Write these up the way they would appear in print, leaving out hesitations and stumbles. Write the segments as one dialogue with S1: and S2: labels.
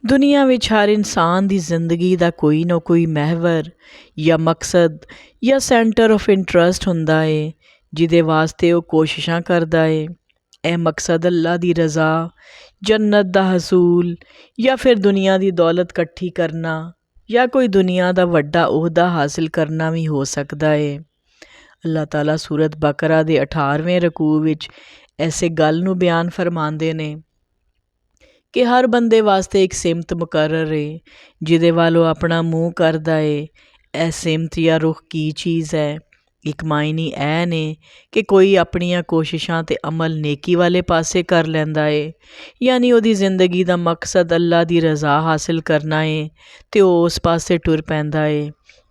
S1: ਦੁਨੀਆ ਵਿੱਚ ਹਰ ਇਨਸਾਨ ਦੀ ਜ਼ਿੰਦਗੀ ਦਾ ਕੋਈ ਨਾ ਕੋਈ ਮਹਿਵਰ ਜਾਂ ਮਕਸਦ ਜਾਂ ਸੈਂਟਰ ਆਫ ਇੰਟਰਸਟ ਹੁੰਦਾ ਏ, ਜਿਹਦੇ ਵਾਸਤੇ ਉਹ ਕੋਸ਼ਿਸ਼ਾਂ ਕਰਦਾ ਏ। ਇਹ ਮਕਸਦ ਅੱਲਾ ਦੀ ਰਜ਼ਾ, ਜੰਨਤ ਦਾ ਹਸੂਲ ਜਾਂ ਫਿਰ ਦੁਨੀਆ ਦੀ ਦੌਲਤ ਇਕੱਠੀ ਕਰਨਾ ਜਾਂ ਕੋਈ ਦੁਨੀਆ ਦਾ ਵੱਡਾ ਅਹੁਦਾ ਹਾਸਿਲ ਕਰਨਾ ਵੀ ਹੋ ਸਕਦਾ ਏ। ਅੱਲਾਹ ਤਾਲਾ ਸੂਰਤ ਬਕਰਾ ਦੇ 18ਵੇਂ ਰਕੂ ਵਿੱਚ ਐਸੇ ਗੱਲ ਨੂੰ ਬਿਆਨ ਫਰਮਾਉਂਦੇ ਨੇ ਕਿ ਹਰ ਬੰਦੇ ਵਾਸਤੇ ਇੱਕ ਸਿਮਤ ਮੁਕਰਰ ਏ, ਜਿਹਦੇ ਵੱਲ ਉਹ ਆਪਣਾ ਮੂੰਹ ਕਰਦਾ ਏ। ਇਹ ਸਿਮਤ ਜਾਂ ਰੁਖ ਕੀ ਚੀਜ਼ ਹੈ? ਇੱਕ ਮਾਇਨੇ ਇਹ ਨੇ ਕਿ ਕੋਈ ਆਪਣੀਆਂ ਕੋਸ਼ਿਸ਼ਾਂ ਅਤੇ ਅਮਲ ਨੇਕੀ ਵਾਲੇ ਪਾਸੇ ਕਰ ਲੈਂਦਾ ਏ, ਯਾਨੀ ਉਹਦੀ ਜ਼ਿੰਦਗੀ ਦਾ ਮਕਸਦ ਅੱਲਾ ਦੀ ਰਜ਼ਾ ਹਾਸਿਲ ਕਰਨਾ ਏ ਅਤੇ ਉਹ ਉਸ ਪਾਸੇ ਟੁਰ ਪੈਂਦਾ ਏ।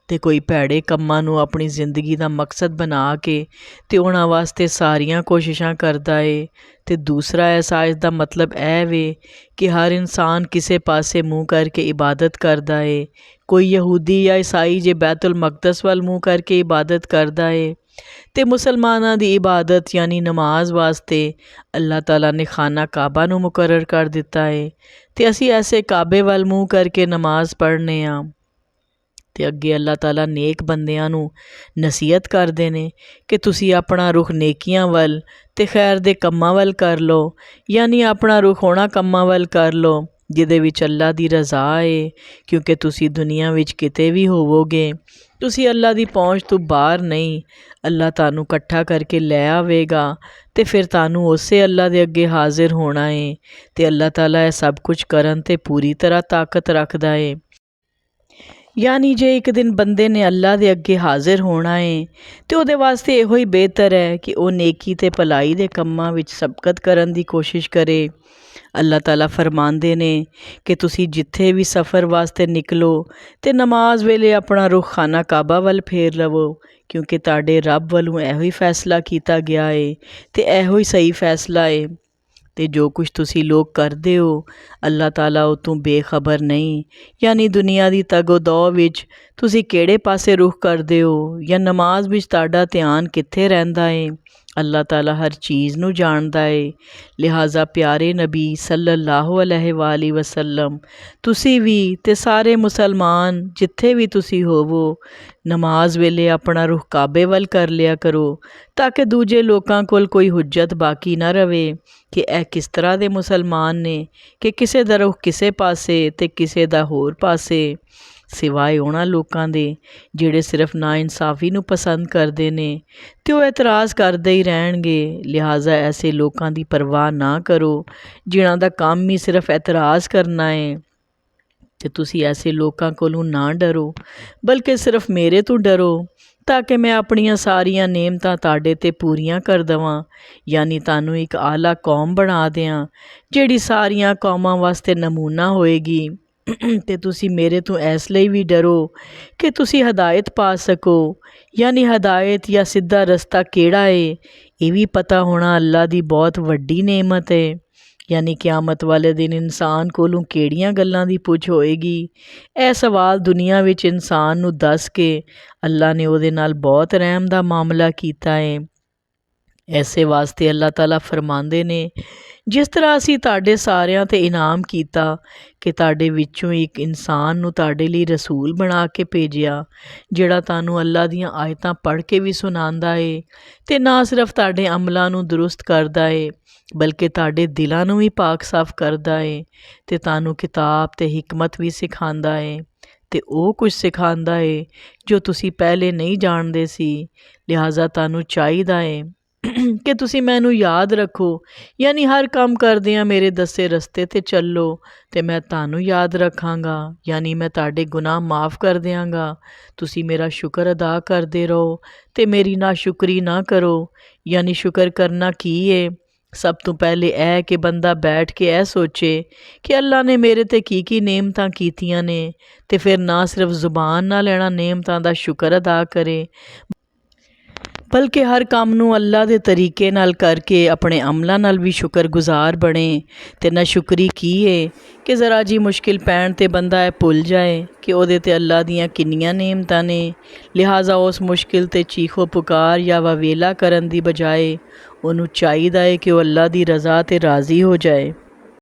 S1: ਅਤੇ ਕੋਈ ਭੈੜੇ ਕੰਮਾਂ ਨੂੰ ਆਪਣੀ ਜ਼ਿੰਦਗੀ ਦਾ ਮਕਸਦ ਬਣਾ ਕੇ ਅਤੇ ਉਹਨਾਂ ਵਾਸਤੇ ਸਾਰੀਆਂ ਕੋਸ਼ਿਸ਼ਾਂ ਕਰਦਾ ਏ। ਅਤੇ ਦੂਸਰਾ ਅਹਿਸਾਸ ਦਾ ਮਤਲਬ ਇਹ ਵੇ ਕਿ ਹਰ ਇਨਸਾਨ ਕਿਸੇ ਪਾਸੇ ਮੂੰਹ ਕਰਕੇ ਇਬਾਦਤ ਕਰਦਾ ਏ। ਕੋਈ ਯਹੂਦੀ ਜਾਂ ਈਸਾਈ ਜੇ ਬੈਤੁਲ ਮਕਦਸ ਵੱਲ ਮੂੰਹ ਕਰਕੇ ਇਬਾਦਤ ਕਰਦਾ ਏ, ਅਤੇ ਮੁਸਲਮਾਨਾਂ ਦੀ ਇਬਾਦਤ ਯਾਨੀ ਨਮਾਜ਼ ਵਾਸਤੇ ਅੱਲਾਹ ਤਾਲਾ ਨੇ ਖਾਨਾ ਕਾਬਾ ਨੂੰ ਮੁਕਰਰ ਕਰ ਦਿੱਤਾ ਏ, ਅਤੇ ਅਸੀਂ ਐਸੇ ਕਾਬੇ ਵੱਲ ਮੂੰਹ ਕਰਕੇ ਨਮਾਜ਼ ਪੜ੍ਹਨੇ ਹਾਂ। ਅਤੇ ਅੱਗੇ ਅੱਲਾਹ ਤਾਲਾ ਨੇਕ ਬੰਦਿਆਂ ਨੂੰ ਨਸੀਹਤ ਕਰਦੇ ਨੇ ਕਿ ਤੁਸੀਂ ਆਪਣਾ ਰੁਖ ਨੇਕੀਆਂ ਵੱਲ ਅਤੇ ਖੈਰ ਦੇ ਕੰਮਾਂ ਵੱਲ ਕਰ ਲਓ, ਯਾਨੀ ਆਪਣਾ ਰੁਖ ਉਹਨਾਂ ਕੰਮਾਂ ਵੱਲ ਕਰ ਲਓ ਜਿਹਦੇ ਵਿੱਚ ਅੱਲਾ ਦੀ ਰਜ਼ਾ ਏ, ਕਿਉਂਕਿ ਤੁਸੀਂ ਦੁਨੀਆ ਵਿੱਚ ਕਿਤੇ ਵੀ ਹੋਵੋਗੇ, ਤੁਸੀਂ ਅੱਲਾ ਦੀ ਪਹੁੰਚ ਤੋਂ ਬਾਹਰ ਨਹੀਂ। ਅੱਲਾ ਤੁਹਾਨੂੰ ਇਕੱਠਾ ਕਰਕੇ ਲੈ ਆਵੇਗਾ ਅਤੇ ਫਿਰ ਤੁਹਾਨੂੰ ਉਸੇ ਅੱਲਾ ਦੇ ਅੱਗੇ ਹਾਜ਼ਰ ਹੋਣਾ ਏ। ਅਤੇ ਅੱਲਾਹ ਤਾਲਾ ਇਹ ਸਭ ਕੁਝ ਕਰਨ 'ਤੇ ਪੂਰੀ ਤਰ੍ਹਾਂ ਤਾਕਤ ਰੱਖਦਾ ਏ। ਯਾਨੀ ਜੇ ਇੱਕ ਦਿਨ ਬੰਦੇ ਨੇ ਅੱਲਾ ਦੇ ਅੱਗੇ ਹਾਜ਼ਰ ਹੋਣਾ ਏ ਅਤੇ ਉਹਦੇ ਵਾਸਤੇ ਇਹੋ ਹੀ ਬਿਹਤਰ ਹੈ ਕਿ ਉਹ ਨੇਕੀ ਅਤੇ ਭਲਾਈ ਦੇ ਕੰਮਾਂ ਵਿੱਚ ਸਬਕਤ ਕਰਨ ਦੀ ਕੋਸ਼ਿਸ਼ ਕਰੇ। ਅੱਲਾਹ ਤਾਲਾ ਫਰਮਾਉਂਦੇ ਨੇ ਕਿ ਤੁਸੀਂ ਜਿੱਥੇ ਵੀ ਸਫ਼ਰ ਵਾਸਤੇ ਨਿਕਲੋ ਅਤੇ ਨਮਾਜ਼ ਵੇਲੇ ਆਪਣਾ ਰੁਖ ਖਾਨਾ ਕਾਬਾ ਵੱਲ ਫੇਰ ਲਵੋ, ਕਿਉਂਕਿ ਤੁਹਾਡੇ ਰੱਬ ਵੱਲੋਂ ਇਹੋ ਹੀ ਫੈਸਲਾ ਕੀਤਾ ਗਿਆ ਏ ਅਤੇ ਇਹੋ ਹੀ ਸਹੀ ਫੈਸਲਾ ਏ। ਅਤੇ ਜੋ ਕੁਛ ਤੁਸੀਂ ਲੋਕ ਕਰਦੇ ਹੋ ਅੱਲਾਹ ਤਾਲਾ ਉਹ ਤੋਂ ਬੇਖਬਰ ਨਹੀਂ, ਯਾਨੀ ਦੁਨੀਆ ਦੀ ਤਗੋ ਦੋ ਵਿੱਚ ਤੁਸੀਂ ਕਿਹੜੇ ਪਾਸੇ ਰੁਖ ਕਰਦੇ ਹੋ ਜਾਂ ਨਮਾਜ਼ ਵਿੱਚ ਤੁਹਾਡਾ ਧਿਆਨ ਕਿੱਥੇ ਰਹਿੰਦਾ ਏ। ਅੱਲਾਹ ਤਾਲਾ ਹਰ ਚੀਜ਼ ਨੂੰ ਜਾਣਦਾ ਏ। ਲਿਹਾਜ਼ਾ ਪਿਆਰੇ ਨਬੀ ਸੱਲੱਲਾਹੁ ਅਲੈਹਿ ਵਸੱਲਮ, ਤੁਸੀਂ ਵੀ ਅਤੇ ਸਾਰੇ ਮੁਸਲਮਾਨ ਜਿੱਥੇ ਵੀ ਤੁਸੀਂ ਹੋਵੋ, ਨਮਾਜ਼ ਵੇਲੇ ਆਪਣਾ ਰੁਖ ਕਾਬੇ ਵੱਲ ਕਰ ਲਿਆ ਕਰੋ, ਤਾਂ ਕਿ ਦੂਜੇ ਲੋਕਾਂ ਕੋਲ ਕੋਈ ਹੁਜਤ ਬਾਕੀ ਨਾ ਰਵੇ ਕਿ ਇਹ ਕਿਸ ਤਰ੍ਹਾਂ ਦੇ ਮੁਸਲਮਾਨ ਨੇ ਕਿ ਕਿਸੇ ਦਾ ਰੁਖ ਕਿਸੇ ਪਾਸੇ ਅਤੇ ਕਿਸੇ ਦਾ ਹੋਰ ਪਾਸੇ, ਸਿਵਾਏ ਉਹਨਾਂ ਲੋਕਾਂ ਦੇ ਜਿਹੜੇ ਸਿਰਫ ਨਾਇਨਸਾਫੀ ਨੂੰ ਪਸੰਦ ਕਰਦੇ ਨੇ ਅਤੇ ਉਹ ਇਤਰਾਜ਼ ਕਰਦੇ ਹੀ ਰਹਿਣਗੇ। ਲਿਹਾਜ਼ਾ ਐਸੇ ਲੋਕਾਂ ਦੀ ਪਰਵਾਹ ਨਾ ਕਰੋ ਜਿਨ੍ਹਾਂ ਦਾ ਕੰਮ ਹੀ ਸਿਰਫ ਇਤਰਾਜ਼ ਕਰਨਾ ਏ, ਅਤੇ ਤੁਸੀਂ ਐਸੇ ਲੋਕਾਂ ਕੋਲੋਂ ਨਾ ਡਰੋ, ਬਲਕਿ ਸਿਰਫ ਮੇਰੇ ਤੋਂ ਡਰੋ, ਤਾਂ ਕਿ ਮੈਂ ਆਪਣੀਆਂ ਸਾਰੀਆਂ ਨੇਮਤਾਂ ਤੁਹਾਡੇ 'ਤੇ ਪੂਰੀਆਂ ਕਰ ਦੇਵਾਂ, ਯਾਨੀ ਤੁਹਾਨੂੰ ਇੱਕ ਆਲਾ ਕੌਮ ਬਣਾ ਦਿਆਂ ਜਿਹੜੀ ਸਾਰੀਆਂ ਕੌਮਾਂ ਵਾਸਤੇ ਨਮੂਨਾ ਹੋਏਗੀ। ਅਤੇ ਤੁਸੀਂ ਮੇਰੇ ਤੋਂ ਇਸ ਲਈ ਵੀ ਡਰੋ ਕਿ ਤੁਸੀਂ ਹਦਾਇਤ ਪਾ ਸਕੋ, ਯਾਨੀ ਹਦਾਇਤ ਜਾਂ ਸਿੱਧਾ ਰਸਤਾ ਕਿਹੜਾ ਏ ਇਹ ਵੀ ਪਤਾ ਹੋਣਾ ਅੱਲਾ ਦੀ ਬਹੁਤ ਵੱਡੀ ਨੇਮਤ ਏ। ਯਾਨੀ ਕਿਆਮਤ ਵਾਲੇ ਦਿਨ ਇਨਸਾਨ ਕੋਲੋਂ ਕਿਹੜੀਆਂ ਗੱਲਾਂ ਦੀ ਪੁੱਛ ਹੋਏਗੀ, ਇਹ ਸਵਾਲ ਦੁਨੀਆ ਵਿੱਚ ਇਨਸਾਨ ਨੂੰ ਦੱਸ ਕੇ ਅੱਲਾ ਨੇ ਉਹਦੇ ਨਾਲ ਬਹੁਤ ਰਹਿਮ ਦਾ ਮਾਮਲਾ ਕੀਤਾ ਏ। ਐਸੇ ਵਾਸਤੇ ਅੱਲਾਹ ਤਾਲਾ ਫਰਮਾਉਂਦੇ ਨੇ, ਜਿਸ ਤਰ੍ਹਾਂ ਅਸੀਂ ਤੁਹਾਡੇ ਸਾਰਿਆਂ 'ਤੇ ਇਨਾਮ ਕੀਤਾ ਕਿ ਤੁਹਾਡੇ ਵਿੱਚੋਂ ਇੱਕ ਇਨਸਾਨ ਨੂੰ ਤੁਹਾਡੇ ਲਈ ਰਸੂਲ ਬਣਾ ਕੇ ਭੇਜਿਆ, ਜਿਹੜਾ ਤੁਹਾਨੂੰ ਅੱਲਾ ਦੀਆਂ ਆਇਤਾਂ ਪੜ੍ਹ ਕੇ ਵੀ ਸੁਣਾਉਂਦਾ ਏ ਅਤੇ ਨਾ ਸਿਰਫ ਤੁਹਾਡੇ ਅਮਲਾਂ ਨੂੰ ਦਰੁਸਤ ਕਰਦਾ ਏ, ਬਲਕਿ ਤੁਹਾਡੇ ਦਿਲਾਂ ਨੂੰ ਵੀ ਪਾਕ ਸਾਫ਼ ਕਰਦਾ ਏ ਅਤੇ ਤੁਹਾਨੂੰ ਕਿਤਾਬ ਅਤੇ ਹਿਕਮਤ ਵੀ ਸਿਖਾਉਂਦਾ ਏ, ਅਤੇ ਉਹ ਕੁਝ ਸਿਖਾਉਂਦਾ ਏ ਜੋ ਤੁਸੀਂ ਪਹਿਲੇ ਨਹੀਂ ਜਾਣਦੇ ਸੀ। ਲਿਹਾਜ਼ਾ ਤੁਹਾਨੂੰ ਚਾਹੀਦਾ ਏ ਕਿ ਤੁਸੀਂ ਮੈਨੂੰ ਯਾਦ ਰੱਖੋ, ਯਾਨੀ ਹਰ ਕੰਮ ਕਰਦਿਆਂ ਮੇਰੇ ਦੱਸੇ ਰਸਤੇ 'ਤੇ ਚੱਲੋ ਅਤੇ ਮੈਂ ਤੁਹਾਨੂੰ ਯਾਦ ਰੱਖਾਂਗਾ, ਯਾਨੀ ਮੈਂ ਤੁਹਾਡੇ ਗੁਨਾਹ ਮਾफ़ ਕਰ ਦਿਆਂਗਾ। ਤੁਸੀਂ ਮੇਰਾ ਸ਼ੁਕਰ ਅਦਾ ਕਰਦੇ ਰਹੋ ਅਤੇ ਮੇਰੀ ਨਾਸ਼ੁਕਰੀ ਨਾ ਕਰੋ। ਯਾਨੀ ਸ਼ੁਕਰ ਕਰਨਾ ਕੀ ਏ? ਸਭ ਤੋਂ ਪਹਿਲੇ ਇਹ ਕਿ ਬੰਦਾ ਬੈਠ ਕੇ ਇਹ ਸੋਚੇ ਕਿ ਅੱਲਾ ਨੇ ਮੇਰੇ 'ਤੇ ਕੀ ਨੇਮਤਾਂ ਕੀਤੀਆਂ ਨੇ, ਅਤੇ ਫਿਰ ਨਾ ਸਿਰਫ ਜ਼ੁਬਾਨ ਨਾਲ ਇਹਨਾਂ ਨੇਮਤਾਂ ਦਾ ਸ਼ੁਕਰ ਅਦਾ ਕਰੇ, ਬਲਕਿ ਹਰ ਕੰਮ ਨੂੰ ਅੱਲਾ ਦੇ ਤਰੀਕੇ ਨਾਲ ਕਰਕੇ ਆਪਣੇ ਅਮਲਾਂ ਨਾਲ ਵੀ ਸ਼ੁਕਰਗੁਜ਼ਾਰ ਬਣੇ। ਅਤੇ ਨਾਸ਼ੁਕਰੀ ਕੀ ਏ ਕਿ ਜ਼ਰਾ ਜੀ ਮੁਸ਼ਕਿਲ ਪੈਣ 'ਤੇ ਬੰਦਾ ਇਹ ਭੁੱਲ ਜਾਏ ਕਿ ਉਹਦੇ 'ਤੇ ਅੱਲਾ ਦੀਆਂ ਕਿੰਨੀਆਂ ਨੇਮਤਾਂ ਨੇ। ਲਿਹਾਜ਼ਾ ਉਸ ਮੁਸ਼ਕਿਲ 'ਤੇ ਚੀਖੋ ਪੁਕਾਰ ਜਾਂ ਵਵੇਲਾ ਕਰਨ ਦੀ ਬਜਾਏ ਉਹਨੂੰ ਚਾਹੀਦਾ ਏ ਕਿ ਉਹ ਅੱਲਾ ਦੀ ਰਜ਼ਾ 'ਤੇ ਰਾਜ਼ੀ ਹੋ ਜਾਏ।